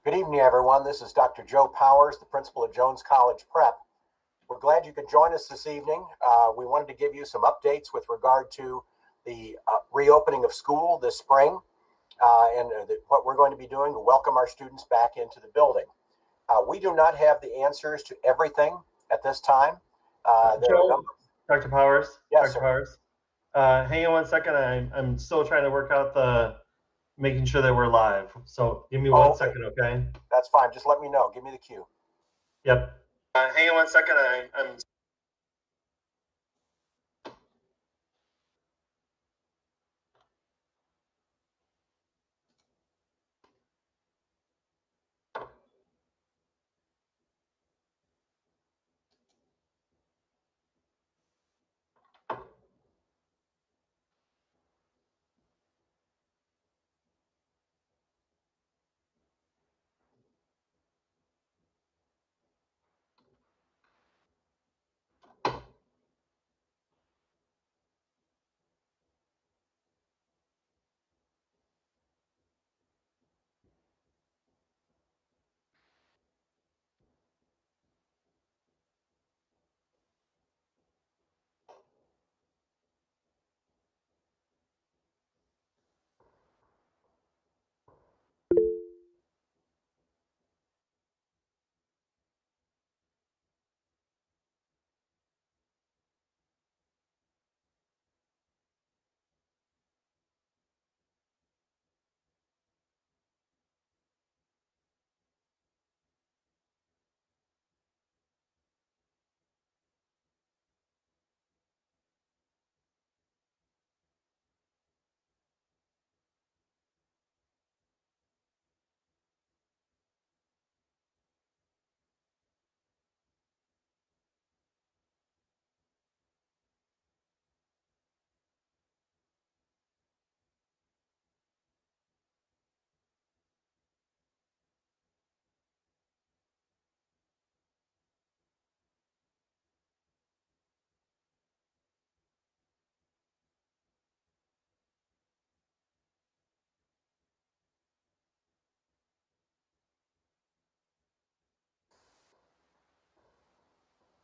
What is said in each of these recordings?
Good evening, everyone. This is Dr. Joe Powers, the principal of Jones College Prep. We're glad you could join us this evening. We wanted to give you some updates with regard to the reopening of school this spring and what we're going to be doing to welcome our students back into the building. We do not have the answers to everything at this time. Dr. Powers? Yes, Dr. Powers? Hang on 1 second. I'm still trying to work out making sure that we're live. So give me 1 second, okay? That's fine. Just let me know. Give me the cue. Yep. Hang on 1 second. I'm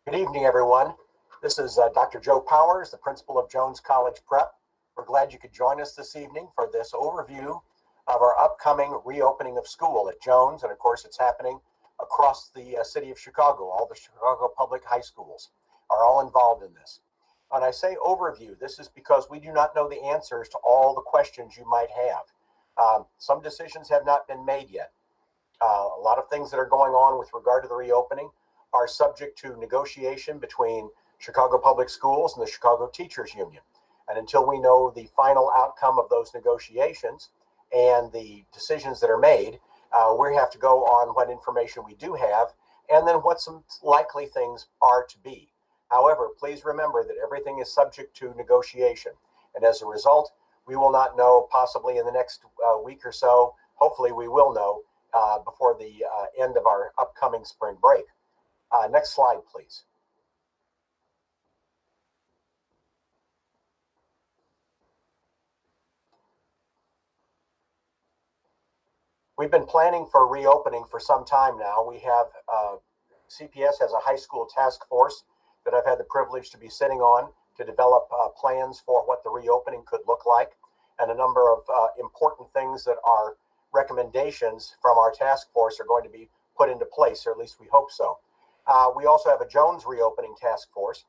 Good evening, everyone. This is Dr. Joe Powers, the principal of Jones College Prep. We're glad you could join us this evening for this overview of our upcoming reopening of school at Jones. And of course, it's happening across the city of Chicago. All the Chicago public high schools are all involved in this. When I say overview, this is because we do not know the answers to all the questions you might have. Some decisions have not been made yet. A lot of things that are going on with regard to the reopening are subject to negotiation between Chicago Public Schools and the Chicago Teachers Union. And until we know the final outcome of those negotiations and the decisions that are made, we have to go on what information we do have and then what some likely things are to be. However, please remember that everything is subject to negotiation. And as a result, we will not know possibly in the next week or so. Hopefully we will know before the end of our upcoming spring break. Next slide, please. We've been planning for reopening for some time now. We have CPS has a high school task force that I've had the privilege to be sitting on to develop plans for what the reopening could look like, and a number of important things that are recommendations from our task force are going to be put into place, or at least we hope so. We also have a Jones reopening task force,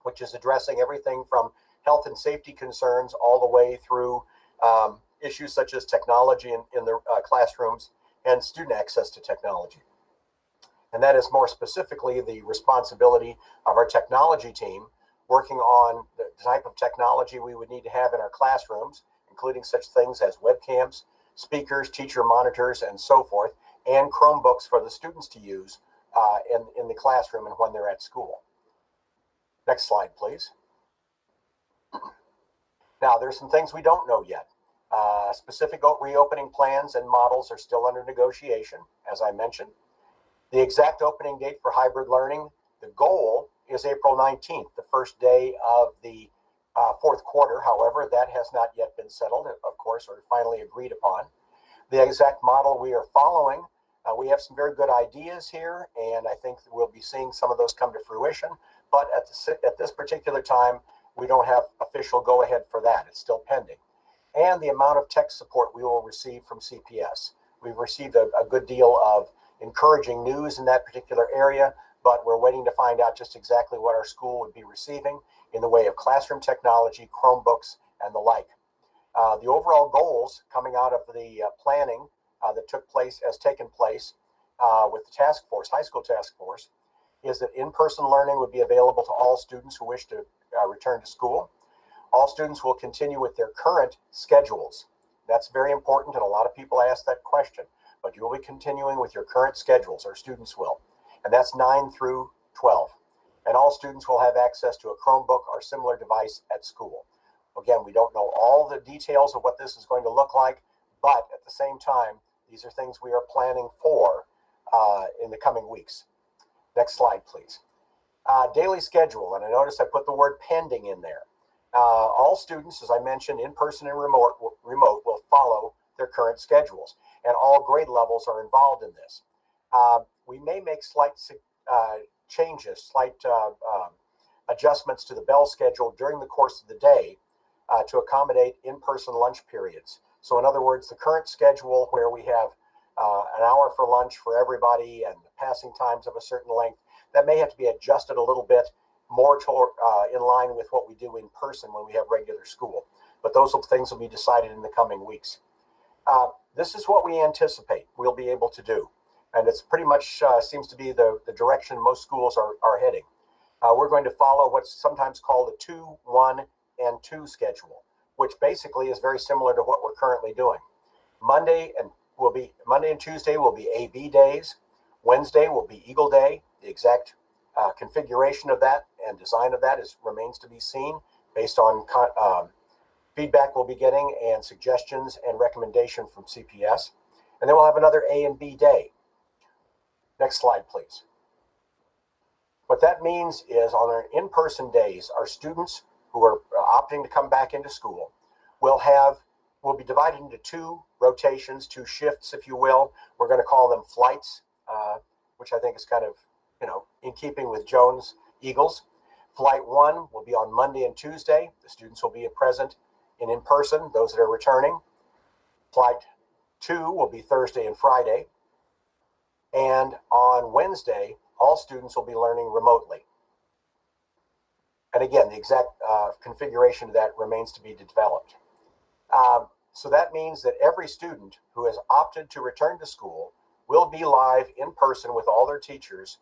which is addressing everything from health and safety concerns all the way through issues such as technology in the classrooms and student access to technology. And that is more specifically the responsibility of our technology team, working on the type of technology we would need to have in our classrooms, including such things as webcams, speakers, teacher monitors, and so forth, and Chromebooks for the students to use in the classroom and when they're at school. Next slide, please. Now, there's some things we don't know yet. Specific reopening plans and models are still under negotiation, as I mentioned. The exact opening date for hybrid learning, the goal is April 19th, the first day of the fourth quarter. However, that has not yet been settled, of course, or finally agreed upon. The exact model we are following We have some very good ideas here, and I think we'll be seeing some of those come to fruition. But at this particular time, we don't have official go-ahead for that. It's still pending. And the amount of tech support we will receive from CPS. We've received a good deal of encouraging news in that particular area, but we're waiting to find out just exactly what our school would be receiving in the way of classroom technology, Chromebooks, and the like. The overall goals coming out of the planning that has taken place with the task force, high school task force, is that in-person learning would be available to all students who wish to return to school. All students will continue with their current schedules. That's very important, and a lot of people ask that question. But you will be continuing with your current schedules, or students will. And that's 9 through 12. And all students will have access to a Chromebook or similar device at school. Again, we don't know all the details of what this is going to look like, but at the same time, these are things we are planning for in the coming weeks. Next slide, please. Daily schedule, and I notice I put the word pending in there. All students, as I mentioned, in person and remote will follow their current schedules, and all grade levels are involved in this. We may make slight changes, slight adjustments to the bell schedule during the course of the day to accommodate in-person lunch periods. So in other words, the current schedule where we have an hour for lunch for everybody and passing times of a certain length, that may have to be adjusted a little bit more in line with what we do in person when we have regular school. But those things will be decided in the coming weeks. This is what we anticipate we'll be able to do. And it's pretty much seems to be the direction most schools are heading. We're going to follow what's sometimes called a 2, 1, and 2 schedule, which basically is very similar to what we're currently doing. Monday and Tuesday will be AB days. Wednesday will be Eagle Day. The exact configuration of that and design of that remains to be seen based on feedback we'll be getting and suggestions and recommendation from CPS. And then we'll have another A and B day. Next slide, please. What that means is on our in-person days, our students who are opting to come back into school will be divided into 2 rotations, 2 shifts, if you will. We're going to call them flights, which I think is kind of, in keeping with Jones Eagles. Flight 1 will be on Monday and Tuesday. The students will be present in person, those that are returning. Flight 2 will be Thursday and Friday. And on Wednesday, all students will be learning remotely. And again, the exact configuration of that remains to be developed. So that means that every student who has opted to return to school will be live in person with all their teachers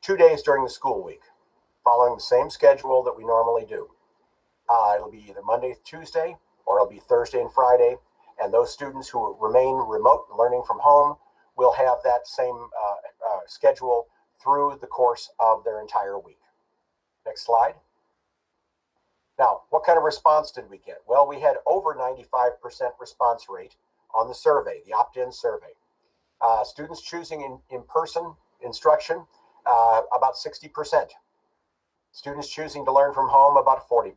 2 days during the school week, following the same schedule that we normally do. It'll be either Monday, Tuesday, or it'll be Thursday and Friday. And those students who remain remote, learning from home, will have that same schedule through the course of their entire week. Next slide. Now, what kind of response did we get? Well, we had over 95% response rate on the survey, the opt-in survey. Students choosing in-person instruction, about 60%. Students choosing to learn from home, about 40%.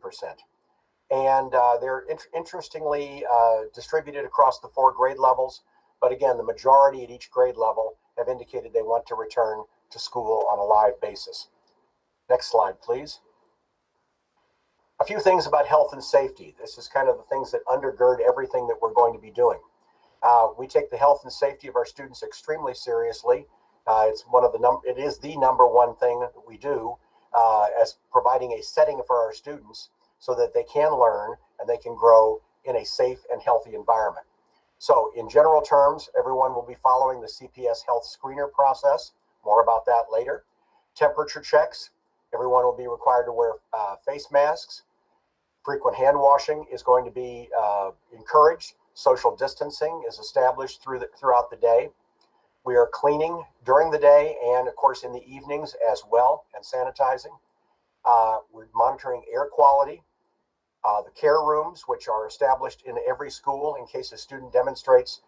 And they're interestingly distributed across the 4 grade levels. But again, the majority at each grade level have indicated they want to return to school on a live basis. Next slide, please. A few things about health and safety. This is kind of the things that undergird everything that we're going to be doing. We take the health and safety of our students extremely seriously. It is the number one thing that we do as providing a setting for our students so that they can learn and they can grow in a safe and healthy environment. So in general terms, everyone will be following the CPS health screener process. More about that later. Temperature checks. Everyone will be required to wear face masks. Frequent hand washing is going to be encouraged. Social distancing is established throughout the day. We are cleaning during the day and, of course, in the evenings as well, and sanitizing. We're monitoring air quality. The care rooms, which are established in every school in case a student demonstrates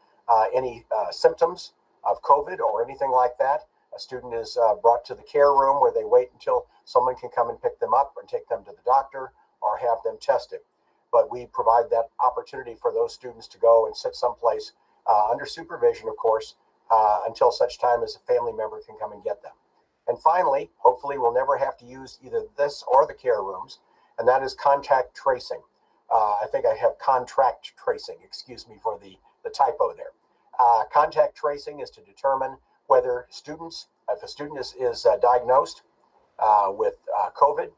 any symptoms of COVID or anything like that. A student is brought to the care room where they wait until someone can come and pick them up and take them to the doctor or have them tested. But we provide that opportunity for those students to go and sit someplace under supervision, of course, until such time as a family member can come and get them. And finally, hopefully we'll never have to use either this or the care rooms, and that is contact tracing. I think I have contract tracing, excuse me for the typo there. Contact tracing is to determine whether students, if a student is diagnosed with COVID,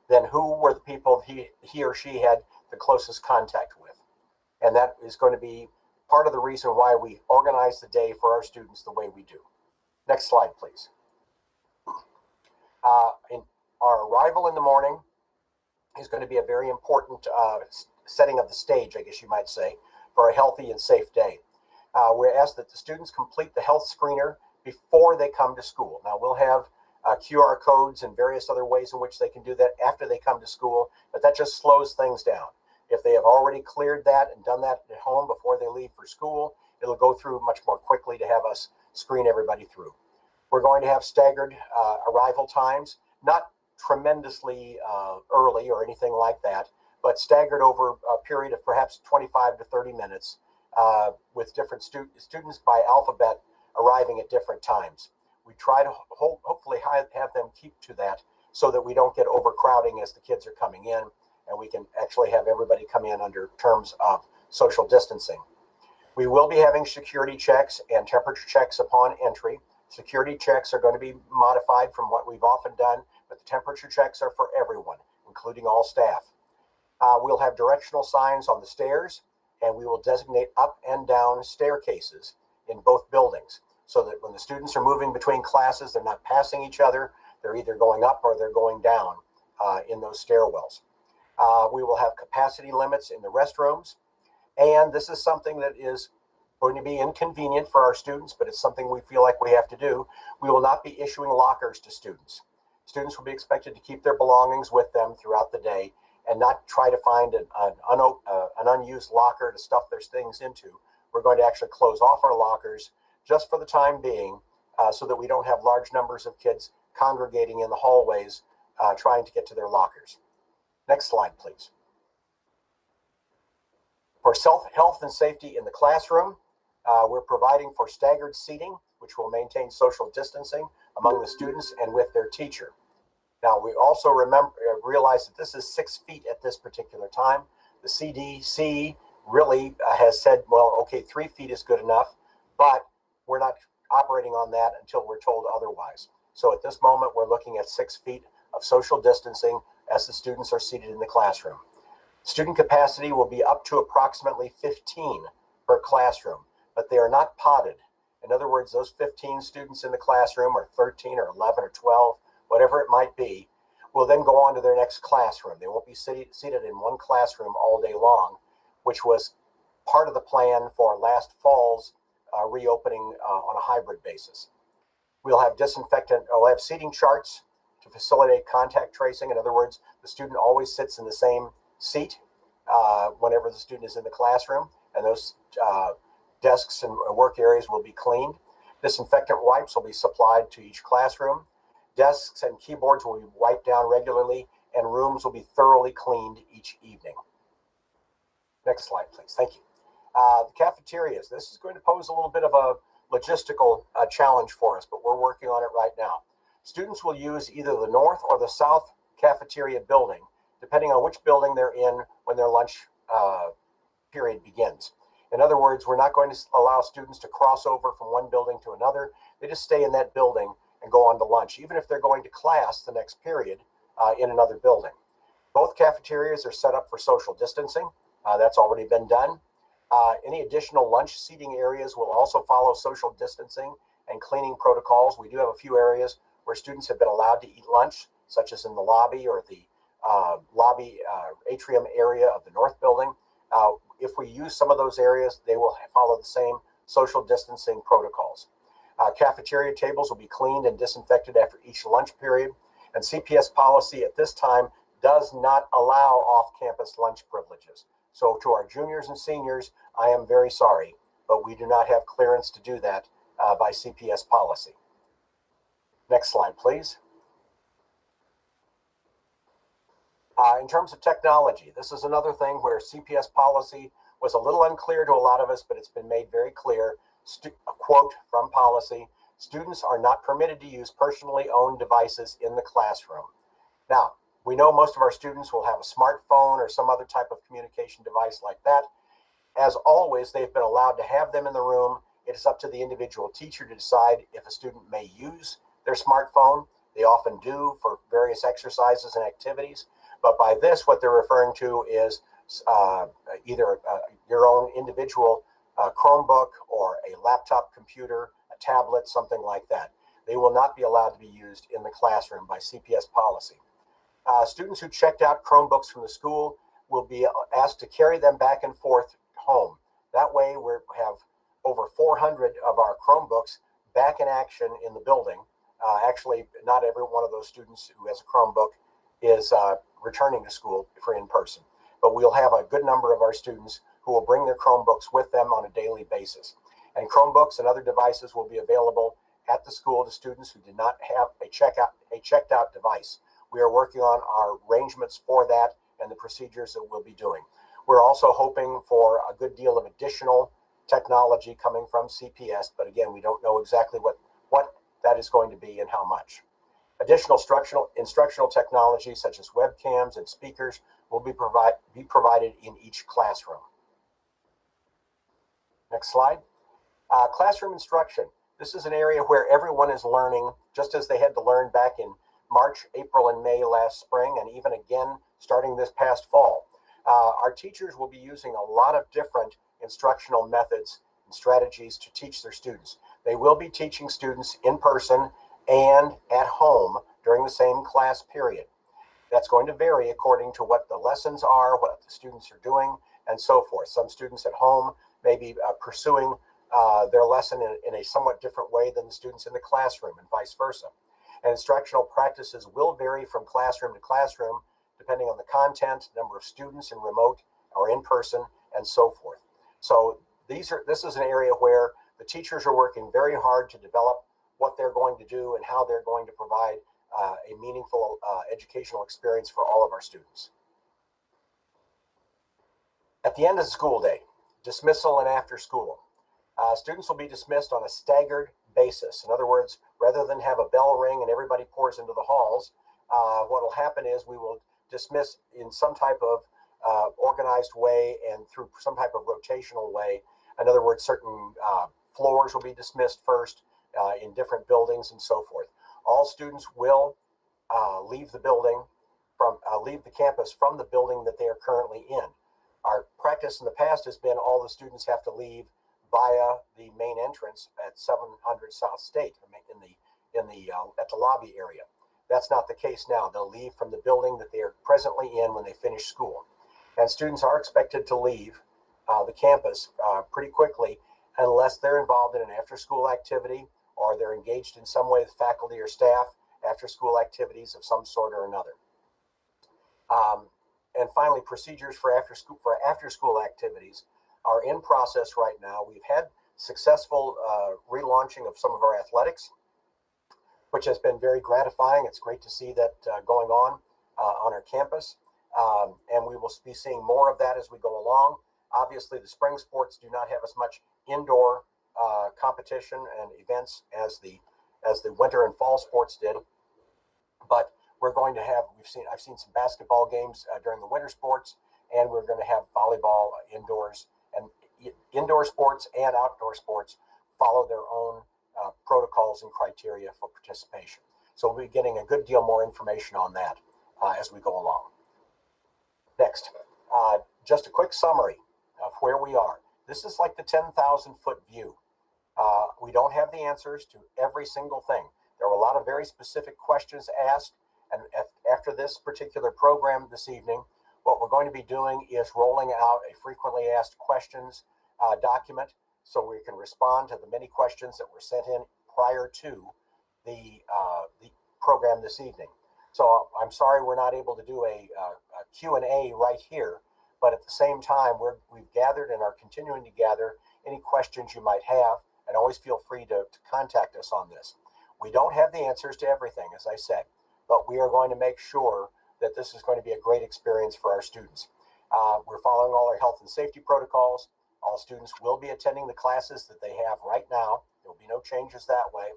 then who were the people he or she had the closest contact with. And that is going to be part of the reason why we organize the day for our students the way we do. Next slide, please. In our arrival in the morning is going to be a very important setting of the stage, I guess you might say, for a healthy and safe day. We ask that the students complete the health screener before they come to school. Now, we'll have QR codes and various other ways in which they can do that after they come to school, but that just slows things down. If they have already cleared that and done that at home before they leave for school, it'll go through much more quickly to have us screen everybody through. We're going to have staggered arrival times, not tremendously early or anything like that, but staggered over a period of perhaps 25 to 30 minutes with different students by alphabet arriving at different times. We try to hopefully have them keep to that so that we don't get overcrowding as the kids are coming in, and we can actually have everybody come in under terms of social distancing. We will be having security checks and temperature checks upon entry. Security checks are going to be modified from what we've often done, but the temperature checks are for everyone, including all staff. We'll have directional signs on the stairs, and we will designate up and down staircases in both buildings so that when the students are moving between classes, they're not passing each other. They're either going up or they're going down in those stairwells. We will have capacity limits in the restrooms, and this is something that is going to be inconvenient for our students, but it's something we feel like we have to do. We will not be issuing lockers to students. Students will be expected to keep their belongings with them throughout the day and not try to find an unused locker to stuff their things into. We're going to actually close off our lockers just for the time being so that we don't have large numbers of kids congregating in the hallways trying to get to their lockers. Next slide, please. For health and safety in the classroom, we're providing for staggered seating, which will maintain social distancing among the students and with their teacher. Now, we also realize that this is 6 feet at this particular time. The CDC really has said, well, okay, 3 feet is good enough, but we're not operating on that until we're told otherwise. So at this moment, we're looking at 6 feet of social distancing as the students are seated in the classroom. Student capacity will be up to approximately 15 per classroom, but they are not potted. In other words, those 15 students in the classroom, or 13 or 11 or 12, whatever it might be, will then go on to their next classroom. They won't be seated in one classroom all day long, which was part of the plan for last fall's reopening on a hybrid basis. We'll have seating charts to facilitate contact tracing. In other words, the student always sits in the same seat whenever the student is in the classroom, and those desks and work areas will be cleaned. Disinfectant wipes will be supplied to each classroom. Desks and keyboards will be wiped down regularly, and rooms will be thoroughly cleaned each evening. Next slide, please. Thank you. The cafeterias. This is going to pose a little bit of a logistical challenge for us, but we're working on it right now. Students will use either the north or the south cafeteria building, depending on which building they're in when their lunch period begins. In other words, we're not going to allow students to cross over from one building to another. They just stay in that building and go on to lunch, even if they're going to class the next period in another building. Both cafeterias are set up for social distancing. That's already been done. Any additional lunch seating areas will also follow social distancing and cleaning protocols. We do have a few areas where students have been allowed to eat lunch, such as in the lobby or the lobby atrium area of the north building. If we use some of those areas, they will follow the same social distancing protocols. Cafeteria tables will be cleaned and disinfected after each lunch period, and CPS policy at this time does not allow off-campus lunch privileges. So to our juniors and seniors, I am very sorry, but we do not have clearance to do that by CPS policy. Next slide, please. In terms of technology, this is another thing where CPS policy was a little unclear to a lot of us, but it's been made very clear. a quote from policy, students are not permitted to use personally owned devices in the classroom. Now, we know most of our students will have a smartphone or some other type of communication device like that. As always, they've been allowed to have them in the room. It is up to the individual teacher to decide if a student may use their smartphone. They often do for various exercises and activities. But by this, what they're referring to is either your own individual Chromebook or a laptop computer, a tablet, something like that. They will not be allowed to be used in the classroom by CPS policy. Students who checked out Chromebooks from the school will be asked to carry them back and forth home. That way, we have over 400 of our Chromebooks back in action in the building. Actually, not every one of those students who has a Chromebook is returning to school for in-person. But we'll have a good number of our students who will bring their Chromebooks with them on a daily basis. And Chromebooks and other devices will be available at the school to students who did not have a checked out device. We are working on our arrangements for that and the procedures that we'll be doing. We're also hoping for a good deal of additional technology coming from CPS, but again, we don't know exactly what that is going to be and how much. Additional instructional technology such as webcams and speakers will be provided in each classroom. Next slide. Classroom instruction. This is an area where everyone is learning, just as they had to learn back in March, April, and May last spring, and even again starting this past fall. Our teachers will be using a lot of different instructional methods and strategies to teach their students. They will be teaching students in person and at home during the same class period. That's going to vary according to what the lessons are, what the students are doing, and so forth. Some students at home may be pursuing their lesson in a somewhat different way than the students in the classroom, and vice versa. And instructional practices will vary from classroom to classroom, depending on the content, number of students in remote or in person, and so forth. So this is an area where the teachers are working very hard to develop what they're going to do and how they're going to provide a meaningful educational experience for all of our students. At the end of the school day, dismissal and after school. Students will be dismissed on a staggered basis. In other words, rather than have a bell ring and everybody pours into the halls, what will happen is we will dismiss in some type of organized way and through some type of rotational way. In other words, certain floors will be dismissed first in different buildings and so forth. All students will leave the campus from the building that they are currently in. Our practice in the past has been all the students have to leave via the main entrance at 700 South State at the lobby area. That's not the case now. They'll leave from the building that they are presently in when they finish school. And students are expected to leave the campus pretty quickly unless they're involved in an after-school activity or they're engaged in some way with faculty or staff after-school activities of some sort or another. And finally, procedures for after-school activities are in process right now. We've had successful relaunching of some of our athletics, which has been very gratifying. It's great to see that going on our campus. And we will be seeing more of that as we go along. Obviously, the spring sports do not have as much indoor competition and events as the winter and fall sports did. But we're going to have, I've seen some basketball games during the winter sports, and we're going to have volleyball indoors. And indoor sports and outdoor sports follow their own protocols and criteria for participation. So we'll be getting a good deal more information on that as we go along. Next, just a quick summary of where we are. This is like the 10,000-foot view. We don't have the answers to every single thing. There were a lot of very specific questions asked, and after this particular program this evening, what we're going to be doing is rolling out a frequently asked questions document so we can respond to the many questions that were sent in prior to the program this evening. So I'm sorry we're not able to do a Q&A right here, but at the same time, we've gathered and are continuing to gather any questions you might have, and always feel free to contact us on this. We don't have the answers to everything, as I said, but we are going to make sure that this is going to be a great experience for our students. We're following all our health and safety protocols. All students will be attending the classes that they have right now. There will be no changes that way.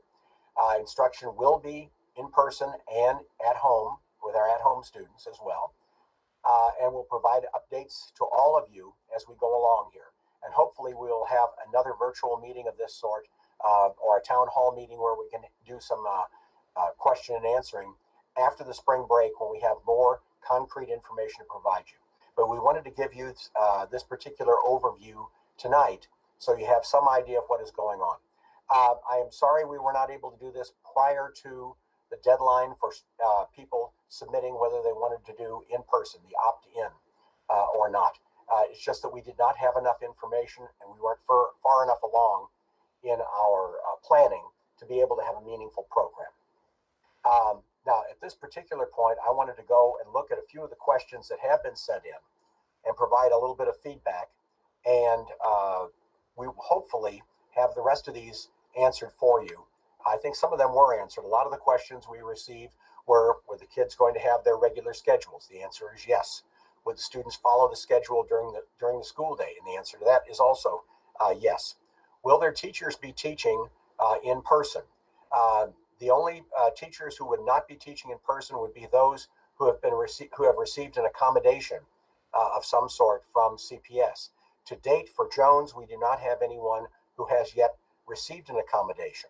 Instruction will be in person and at home with our at-home students as well. And we'll provide updates to all of you as we go along here. And hopefully we'll have another virtual meeting of this sort, or a town hall meeting where we can do some question and answering after the spring break when we have more concrete information to provide you. But we wanted to give you this particular overview tonight so you have some idea of what is going on. I am sorry we were not able to do this prior to the deadline for people submitting whether they wanted to do in person, the opt-in or not. It's just that we did not have enough information and we weren't far enough along in our planning to be able to have a meaningful program. Now, at this particular point, I wanted to go and look at a few of the questions that have been sent in and provide a little bit of feedback. And we will hopefully have the rest of these answered for you. I think some of them were answered. A lot of the questions we received were the kids going to have their regular schedules? The answer is yes. Would the students follow the schedule during the school day? And the answer to that is also yes. Will their teachers be teaching in person? The only teachers who would not be teaching in person would be those who have received an accommodation of some sort from CPS. To date, for Jones, we do not have anyone who has yet received an accommodation.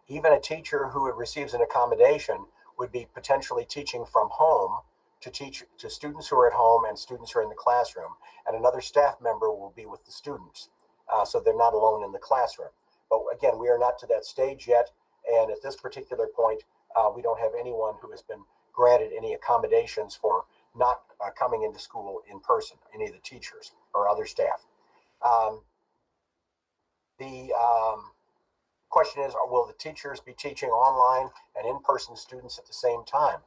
Even a teacher who receives an accommodation would be potentially teaching from home to teach to students who are at home and students who are in the classroom, and another staff member will be with the students, so they're not alone in the classroom. But again, we are not to that stage yet, and at this particular point, we don't have anyone who has been granted any accommodations for not coming into school in person, any of the teachers or other staff. The question is, will the teachers be teaching online and in-person students at the same time?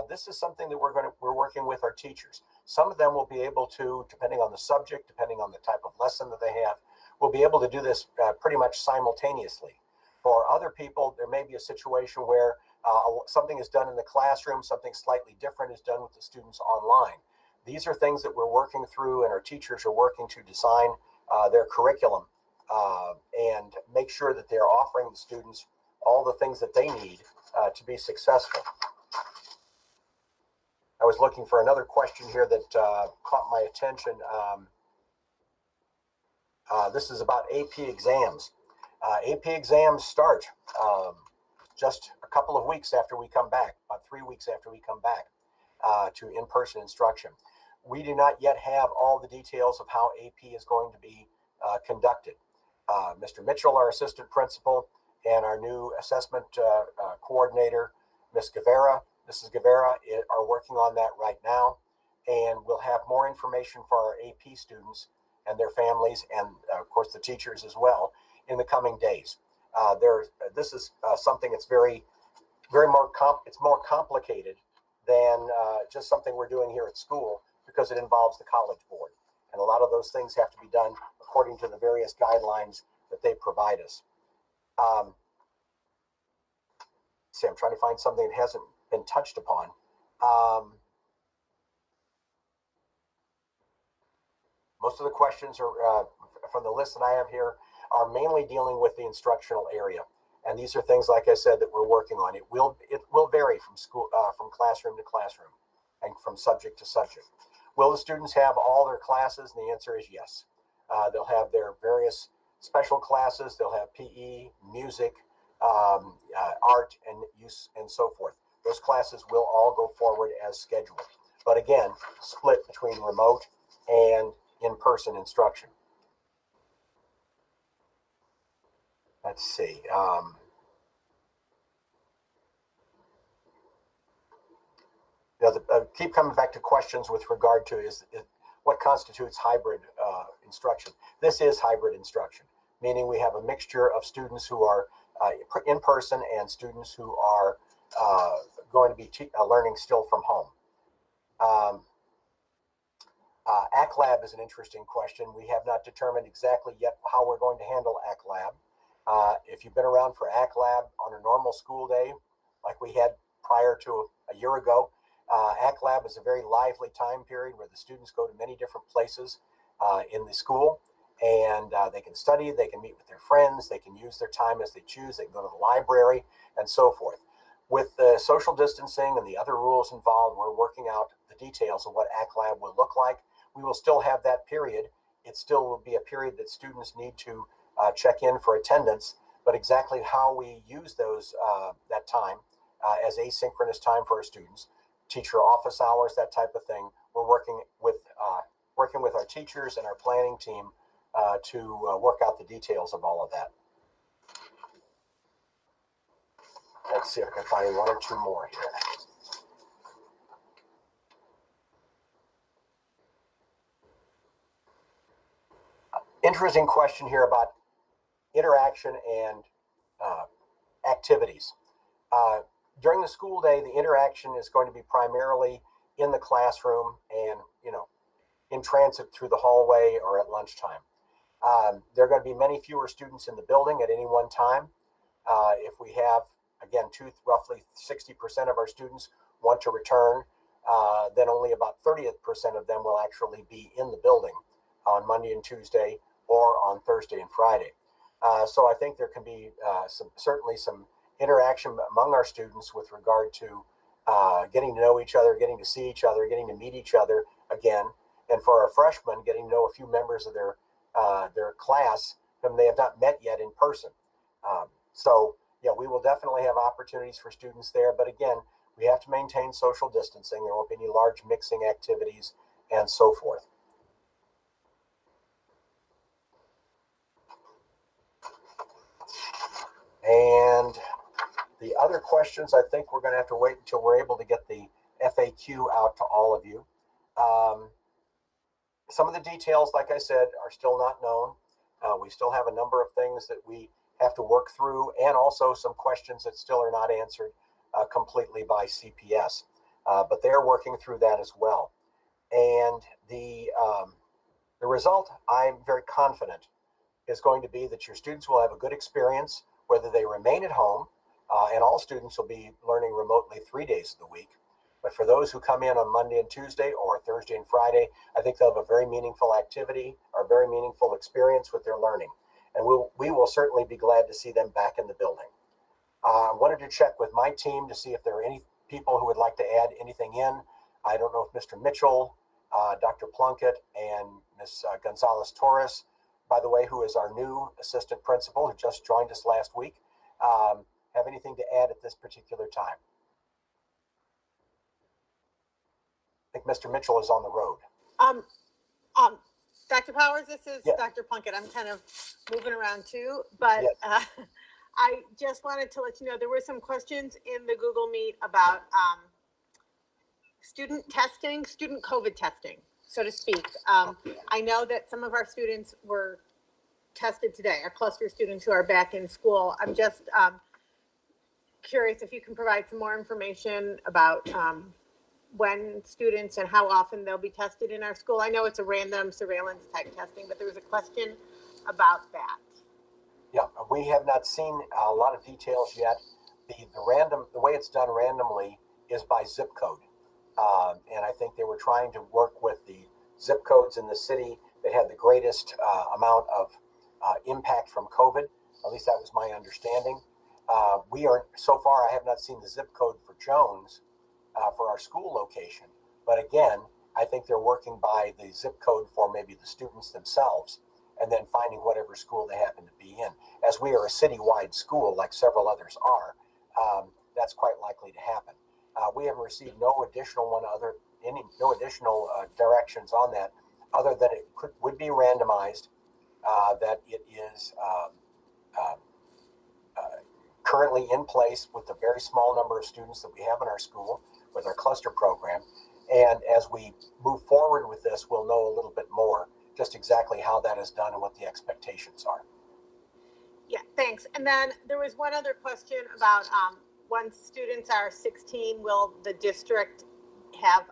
This is something that we're working with our teachers. Some of them will be able to, depending on the subject, depending on the type of lesson that they have, will be able to do this pretty much simultaneously. For other people, there may be a situation where something is done in the classroom, something slightly different is done with the students online. These are things that we're working through, and our teachers are working to design their curriculum and make sure that they're offering the students all the things that they need to be successful. I was looking for another question here that caught my attention. This is about AP exams. AP exams start just a couple of weeks after we come back, about 3 weeks after we come back to in-person instruction. We do not yet have all the details of how AP is going to be conducted. Mr. Mitchell, our assistant principal, and our new assessment coordinator, Mrs. Guevara, are working on that right now, and we'll have more information for our AP students and their families, and of course the teachers as well, in the coming days. This is something that's it's more complicated than just something we're doing here at school, because it involves the College Board, and a lot of those things have to be done according to the various guidelines that they provide us. See, I'm trying to find something that hasn't been touched upon. Most of the questions are from the list that I have here are mainly dealing with the instructional area, and these are things, like I said, that we're working on. It will vary from from classroom to classroom, and from subject to subject. Will the students have all their classes? And the answer is yes. They'll have their various special classes. They'll have PE, music, art, and so forth. Those classes will all go forward as scheduled, but again, split between remote and in-person instruction. Let's see. Keep coming back to questions with regard to is what constitutes hybrid instruction. This is hybrid instruction, meaning we have a mixture of students who are in person and students who are going to be learning still from home. ACLAB is an interesting question. We have not determined exactly yet how we're going to handle ACLAB. If you've been around for ACLAB on a normal school day, like we had prior to a year ago, ACLAB is a very lively time period where the students go to many different places in the school, and they can study, they can meet with their friends, they can use their time as they choose, they can go to the library, and so forth. With the social distancing and the other rules involved, we're working out the details of what ACLAB will look like. We will still have that period. It still will be a period that students need to check in for attendance, but exactly how we use that time as asynchronous time for our students, teacher office hours, that type of thing, we're working with our teachers and our planning team to work out the details of all of that. Let's see if I can find one or two more here. Interesting question here about interaction and activities. During the school day, the interaction is going to be primarily in the classroom and, in transit through the hallway or at lunchtime. There are going to be many fewer students in the building at any one time. If we have, again, roughly 60% of our students want to return, then only about 30% of them will actually be in the building on Monday and Tuesday or on Thursday and Friday. So I think there can be certainly some interaction among our students with regard to getting to know each other, getting to see each other, getting to meet each other again. And for our freshmen, getting to know a few members of their class whom they have not met yet in person. So we will definitely have opportunities for students there. But again, we have to maintain social distancing. There won't be any large mixing activities and so forth. And the other questions, I think we're going to have to wait until we're able to get the FAQ out to all of you. Some of the details, like I said, are still not known. We still have a number of things that we have to work through, and also some questions that still are not answered completely by CPS. But they're working through that as well. And the result, I'm very confident, is going to be that your students will have a good experience, whether they remain at home, and all students will be learning remotely 3 days of the week. But for those who come in on Monday and Tuesday or Thursday and Friday, I think they'll have a very meaningful activity or very meaningful experience with their learning. And we will certainly be glad to see them back in the building. I wanted to check with my team to see if there are any people who would like to add anything in. I don't know if Mr. Mitchell, Dr. Plunkett, and Ms. Gonzalez-Torres, by the way, who is our new assistant principal, who just joined us last week, have anything to add at this particular time. I think Mr. Mitchell is on the road. Dr. Powers, this is Dr. Plunkett. I'm kind of moving around too, but I just wanted to let you know there were some questions in the Google Meet about student COVID testing, so to speak. I know that some of our students were tested today, our cluster students who are back in school. I'm just curious if you can provide some more information about when students and how often they'll be tested in our school. I know it's a random surveillance type testing, but there was a question about that. Yeah, we have not seen a lot of details yet. The way it's done randomly is by zip code. And I think they were trying to work with the zip codes in the city that had the greatest amount of impact from COVID. At least that was my understanding. So far, I have not seen the zip code for Jones for our school location. But again, I think they're working by the zip code for maybe the students themselves, and then finding whatever school they happen to be in. As we are a citywide school, like several others are, that's quite likely to happen. We have received no additional directions on that, other than it would be randomized, that it is currently in place with the very small number of students that we have in our school with our cluster program. And as we move forward with this, we'll know a little bit more just exactly how that is done and what the expectations are. Yeah, thanks. And then there was one other question about once students are 16, will the district have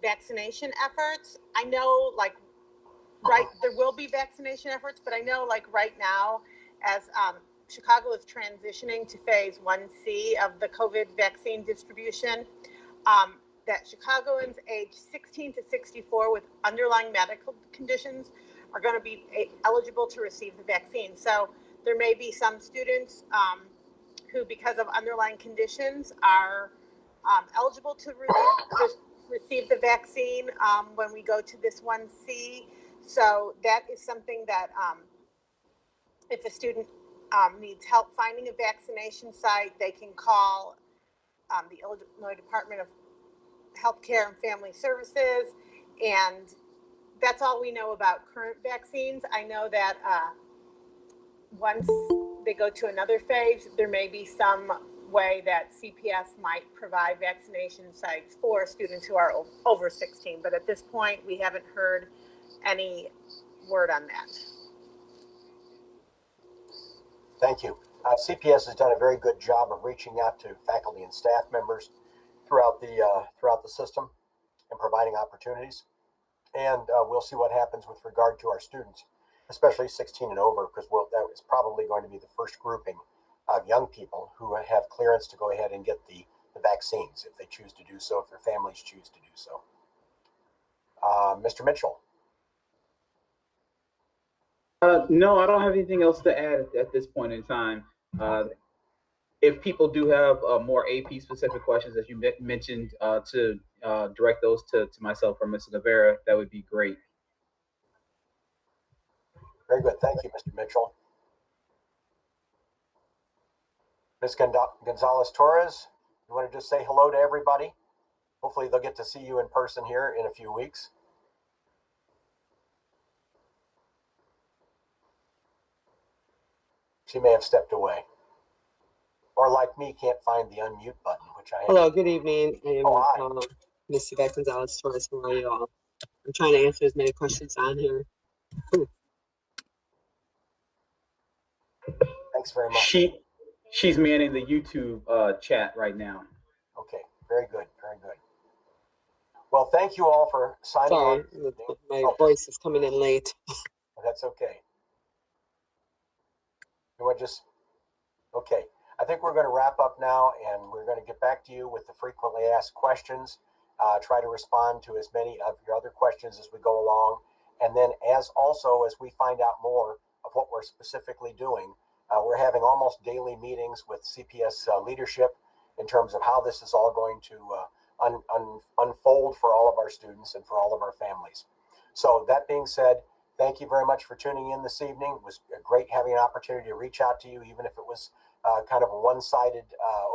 vaccination efforts? I know there will be vaccination efforts, but I know right now as Chicago is transitioning to phase 1C of the COVID vaccine distribution, that Chicagoans aged 16 to 64 with underlying medical conditions are going to be eligible to receive the vaccine. So there may be some students who, because of underlying conditions, are eligible to receive the vaccine when we go to this 1C. So that is something that if a student needs help finding a vaccination site, they can call the Illinois Department of Healthcare and Family Services, and that's all we know about current vaccines. I know that once they go to another phase, there may be some way that CPS might provide vaccination sites for students who are over 16, but at this point, we haven't heard any word on that. Thank you. CPS has done a very good job of reaching out to faculty and staff members throughout the system and providing opportunities. And we'll see what happens with regard to our students, especially 16 and over, because that is probably going to be the first grouping of young people who have clearance to go ahead and get the vaccines if they choose to do so, if their families choose to do so. Mr. Mitchell. No, I don't have anything else to add at this point in time. If people do have more AP specific questions, as you mentioned, to direct those to myself or Mr. Rivera, that would be great. Very good. Thank you, Mr. Mitchell. Ms. Gonzalez-Torres, you want to just say hello to everybody? Hopefully they'll get to see you in person here in a few weeks. She may have stepped away. Or like me, can't find the unmute button, which I have. Hello, good evening. I am Ms. Yvette Gonzalez-Torres. How are you all? I'm trying to answer as many questions on here. Thanks very much. She's manning the YouTube chat right now. Okay, very good, very good. Well, thank you all for signing on. Sorry, my voice is coming in late. That's okay. You want just, okay. I think we're going to wrap up now, and we're going to get back to you with the frequently asked questions. Try to respond to as many of your other questions as we go along. And then as we find out more of what we're specifically doing, we're having almost daily meetings with CPS leadership in terms of how this is all going to unfold for all of our students and for all of our families. So that being said, thank you very much for tuning in this evening. It was great having an opportunity to reach out to you, even if it was kind of a one-sided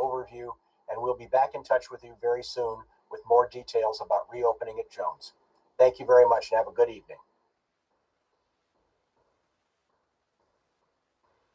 overview. And we'll be back in touch with you very soon with more details about reopening at Jones. Thank you very much and have a good evening.